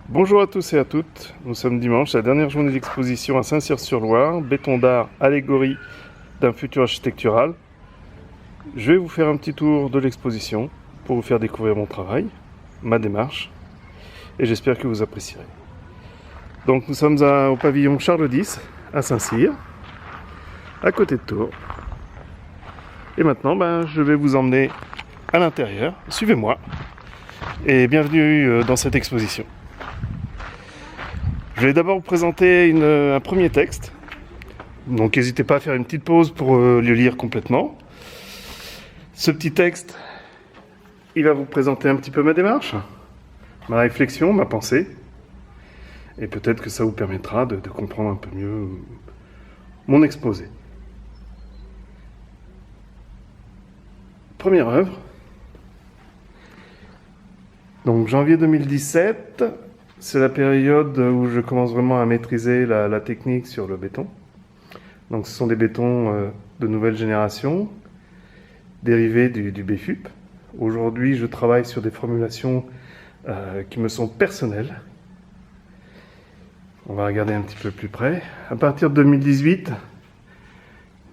Bonjour à tous et à toutes, nous sommes dimanche, la dernière journée d'exposition à Saint-Cyr-sur-Loire, béton d'art, allégorie d'un futur architectural. Je vais vous faire un petit tour de l'exposition pour vous faire découvrir mon travail, ma démarche, et j'espère que vous apprécierez. Donc nous sommes au pavillon Charles X, à Saint-Cyr, à côté de Tours. Et maintenant, je vais vous emmener à l'intérieur, suivez-moi, et bienvenue dans cette exposition. Je vais d'abord vous présenter un premier texte. Donc n'hésitez pas à faire une petite pause pour le lire complètement. Ce petit texte, il va vous présenter un petit peu ma démarche, ma réflexion, ma pensée. Et peut-être que ça vous permettra de comprendre un peu mieux mon exposé. Première œuvre. Donc janvier 2017. C'est la période où je commence vraiment à maîtriser la technique sur le béton. Donc ce sont des bétons de nouvelle génération, dérivés du BFUP. Aujourd'hui, je travaille sur des formulations qui me sont personnelles. On va regarder un petit peu plus près. À partir de 2018,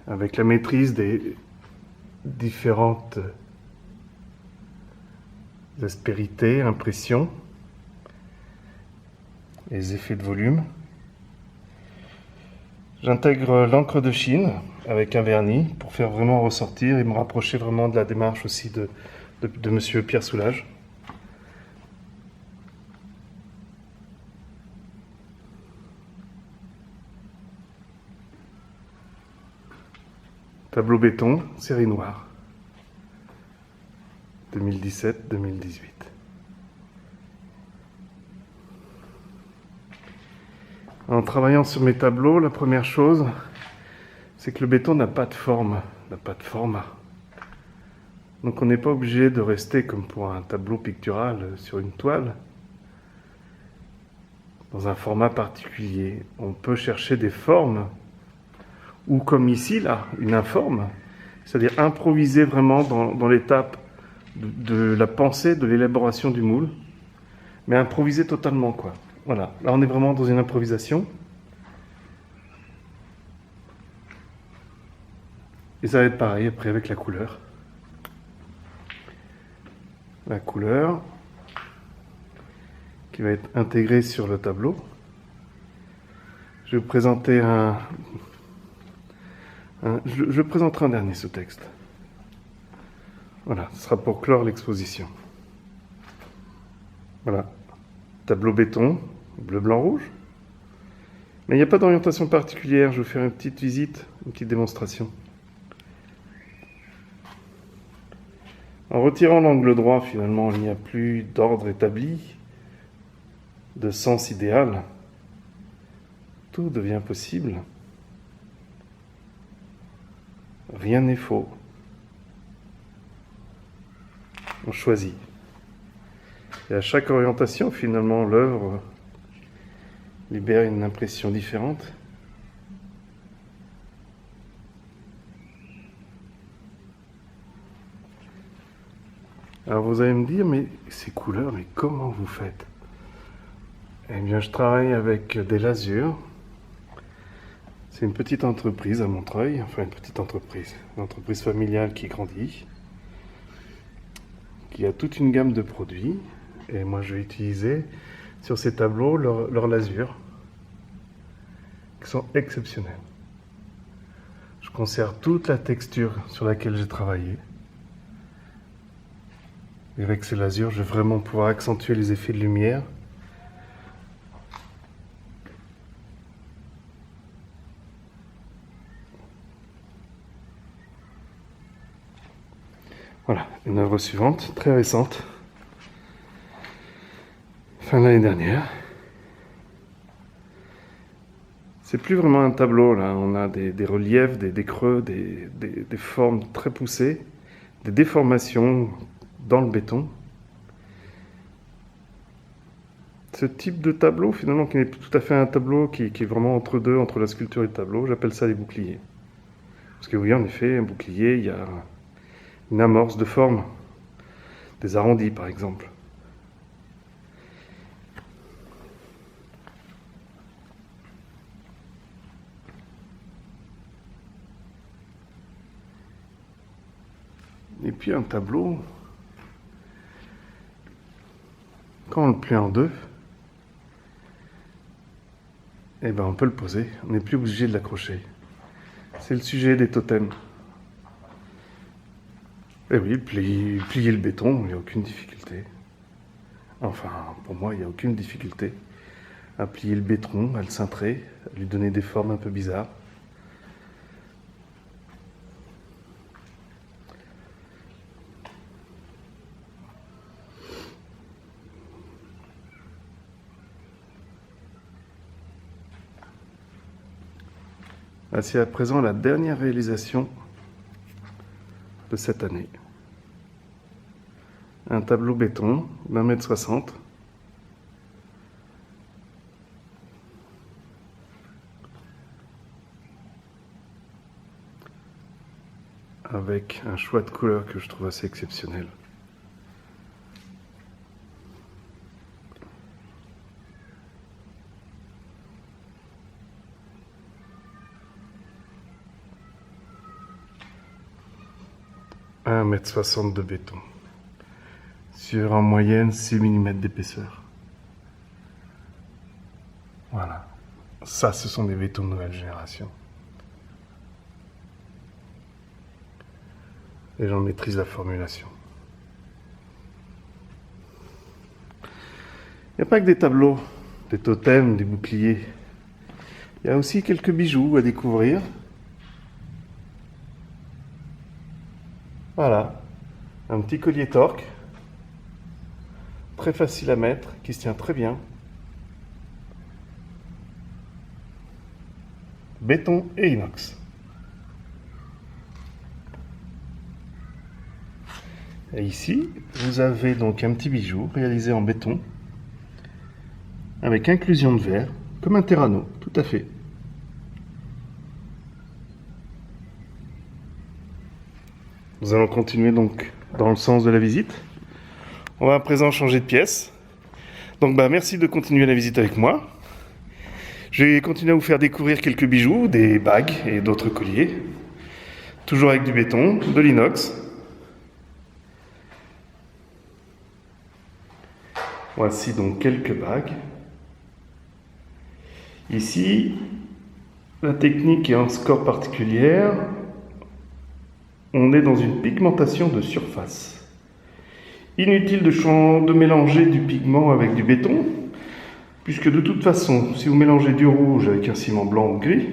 avec la maîtrise des différentes aspérités, impressions, les effets de volume. J'intègre l'encre de Chine avec un vernis pour faire vraiment ressortir et me rapprocher vraiment de la démarche aussi de monsieur Pierre Soulages. Tableau béton, série noire. 2017-2018. En travaillant sur mes tableaux, la première chose, c'est que le béton n'a pas de forme, n'a pas de format. Donc on n'est pas obligé de rester comme pour un tableau pictural sur une toile, dans un format particulier. On peut chercher des formes, ou comme ici, là, une informe, c'est-à-dire improviser vraiment dans l'étape de la pensée, de l'élaboration du moule, mais improviser totalement, quoi. Voilà, là on est vraiment dans une improvisation. Et ça va être pareil après avec la couleur. La couleur qui va être intégrée sur le tableau. Je vais vous présenter je présenterai un dernier sous-texte. Voilà, ce sera pour clore l'exposition. Voilà, tableau béton, bleu, blanc, rouge. Mais il n'y a pas d'orientation particulière, je vais vous faire une petite visite, une petite démonstration. En retirant l'angle droit, finalement, il n'y a plus d'ordre établi, de sens idéal. Tout devient possible. Rien n'est faux. On choisit. Et à chaque orientation, finalement, l'œuvre libère une impression différente. Alors vous allez me dire, mais ces couleurs, mais comment vous faites? Eh bien, je travaille avec des lasures. C'est une petite entreprise à Montreuil, enfin une entreprise familiale qui grandit, qui a toute une gamme de produits. Et moi, je vais utiliser sur ces tableaux leurs lasures, qui sont exceptionnelles. Je conserve toute la texture sur laquelle j'ai travaillé. Et avec ces lasures, je vais vraiment pouvoir accentuer les effets de lumière. Voilà, une œuvre suivante, très récente, fin de l'année dernière. C'est plus vraiment un tableau, là, on a des reliefs, des creux, des formes très poussées, des déformations dans le béton. Ce type de tableau, finalement, qui n'est pas tout à fait un tableau, qui est vraiment entre deux, entre la sculpture et le tableau, j'appelle ça des boucliers. Parce que oui, en effet, un bouclier, il y a une amorce de forme, des arrondis par exemple. puis un tableau, quand on le plie en deux, eh ben on peut le poser, on n'est plus obligé de l'accrocher. C'est le sujet des totems. Et oui, plier le béton, il n'y a aucune difficulté. Enfin, pour moi, il n'y a aucune difficulté à plier le béton, à le cintrer, à lui donner des formes un peu bizarres. C'est à présent la dernière réalisation de cette année. Un tableau béton d'1,60 m. Avec un choix de couleurs que je trouve assez exceptionnel. « 1,60 m de béton sur en moyenne 6 mm d'épaisseur. Voilà. Ça, ce sont des bétons de nouvelle génération. Et j'en maîtrise la formulation. Il n'y a pas que des tableaux, des totems, des boucliers. Il y a aussi quelques bijoux à découvrir. Voilà, un petit collier torque, très facile à mettre, qui se tient très bien. Béton et inox. Et ici, vous avez donc un petit bijou réalisé en béton, avec inclusion de verre, comme un Terrano, tout à fait. Nous allons continuer donc dans le sens de la visite. On va à présent changer de pièce. Donc merci de continuer la visite avec moi. Je vais continuer à vous faire découvrir quelques bijoux, des bagues et d'autres colliers. Toujours avec du béton, de l'inox. Voici donc quelques bagues. Ici, la technique est en score particulière. On est dans une pigmentation de surface. Inutile de mélanger du pigment avec du béton, puisque de toute façon, si vous mélangez du rouge avec un ciment blanc ou gris,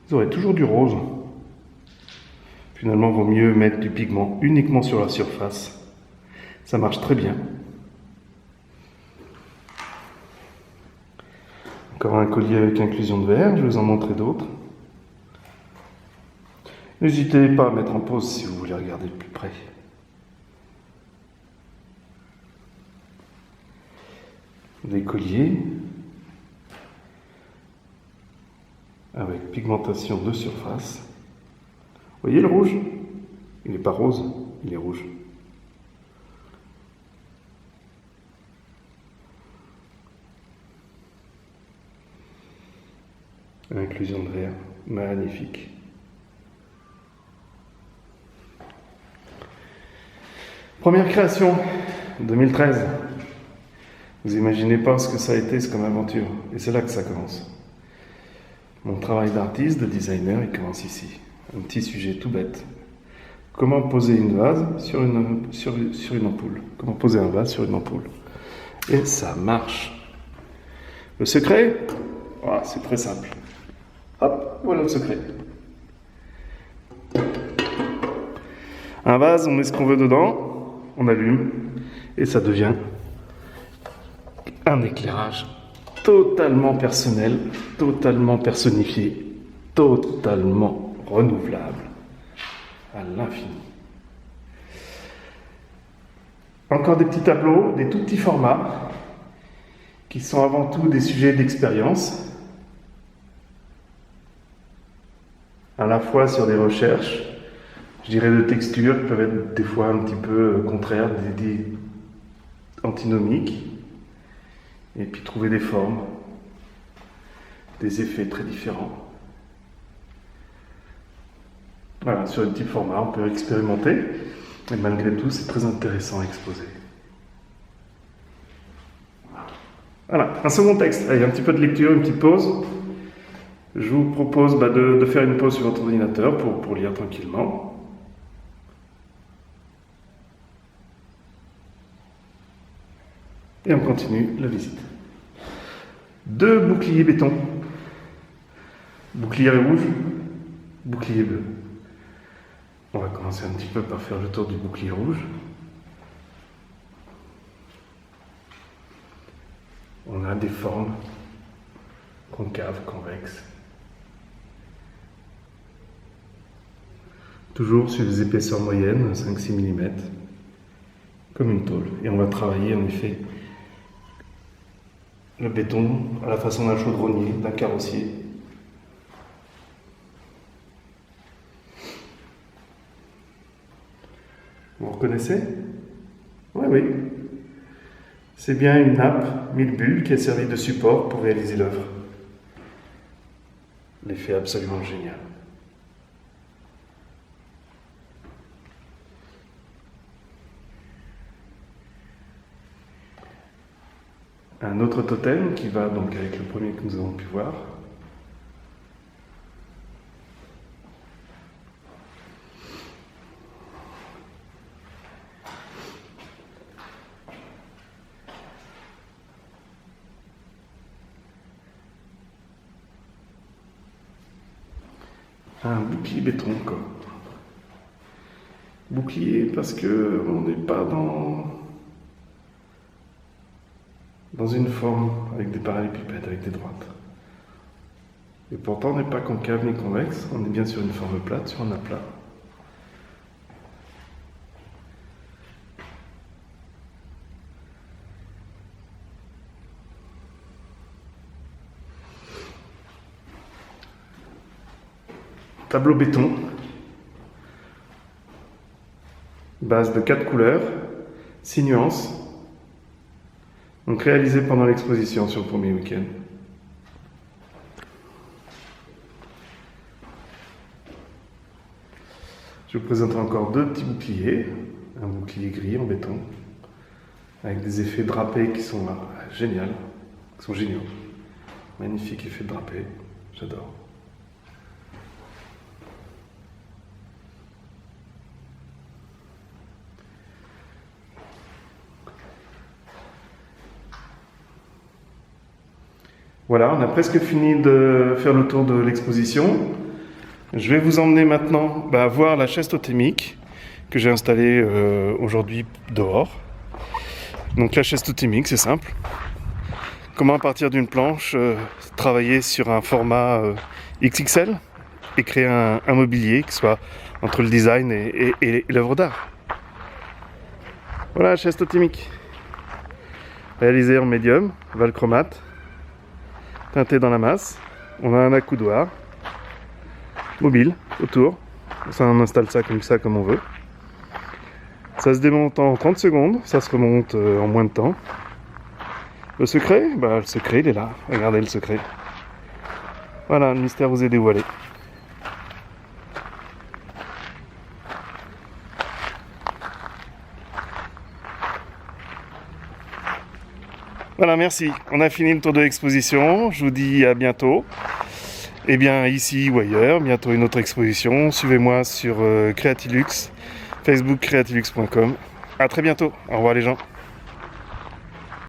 vous aurez toujours du rose. Finalement, il vaut mieux mettre du pigment uniquement sur la surface. Ça marche très bien. Encore un collier avec inclusion de verre, je vais vous en montrer d'autres. N'hésitez pas à mettre en pause si vous voulez regarder de plus près. Des colliers avec pigmentation de surface. Vous voyez le rouge? Il n'est pas rose, il est rouge. Inclusion de verre, magnifique. Première création, 2013. Vous imaginez pas ce que ça a été comme aventure. Et c'est là que ça commence. Mon travail d'artiste, de designer, il commence ici. Un petit sujet tout bête. Comment poser une vase sur une ampoule. Comment poser un vase sur une ampoule. Et ça marche. Le secret, c'est très simple. Hop, voilà le secret. Un vase, on met ce qu'on veut dedans. On allume et ça devient un éclairage totalement personnel, totalement personnifié, totalement renouvelable à l'infini. Encore des petits tableaux, des tout petits formats qui sont avant tout des sujets d'expérience, à la fois sur des recherches, je dirais de textures qui peuvent être des fois un petit peu contraires, des antinomiques, et puis trouver des formes, des effets très différents. Voilà, sur un petit format, on peut expérimenter. Et malgré tout, c'est très intéressant à exposer. Voilà, un second texte. Allez, un petit peu de lecture, une petite pause. Je vous propose de faire une pause sur votre ordinateur pour lire tranquillement. Et on continue la visite. 2 boucliers béton. Bouclier rouge, bouclier bleu. On va commencer un petit peu par faire le tour du bouclier rouge. On a des formes concaves, convexes. Toujours sur des épaisseurs moyennes, 5-6 mm, comme une tôle. Et on va travailler en effet le béton à la façon d'un chaudronnier, d'un carrossier. Vous reconnaissez? Oui, oui. C'est bien une nappe 1000 bulles qui a servi de support pour réaliser l'œuvre. L'effet absolument génial. Un autre totem qui va donc avec le premier que nous avons pu voir. Un bouclier béton encore. Bouclier parce que on n'est pas dans une forme avec des parallélépipèdes, avec des droites. Et pourtant on n'est pas concave ni convexe, on est bien sur une forme plate, sur un aplat. Tableau béton, base de 4 couleurs, 6 nuances, donc réalisé pendant l'exposition sur le premier week-end. Je vous présenterai encore 2 petits boucliers, un bouclier gris en béton, avec des effets drapés qui sont géniaux, magnifique effet drapé, j'adore. Voilà, on a presque fini de faire le tour de l'exposition. Je vais vous emmener maintenant voir la chaise totémique que j'ai installée aujourd'hui dehors. Donc la chaise totémique, c'est simple. Comment à partir d'une planche travailler sur un format XXL et créer un mobilier qui soit entre le design et l'œuvre d'art. Voilà la chaise totémique. Réalisée en médium, valchromate. Teinté dans la masse, on a un accoudoir mobile autour, ça on installe ça comme on veut. Ça se démonte en 30 secondes, ça se remonte en moins de temps. Le secret, le secret il est là, regardez le secret. Voilà, le mystère vous est dévoilé. Voilà, merci. On a fini le tour de l'exposition. Je vous dis à bientôt. Et bien, ici ou ailleurs, bientôt une autre exposition. Suivez-moi sur Creatilux, Facebook creatilux.com. À très bientôt. Au revoir les gens.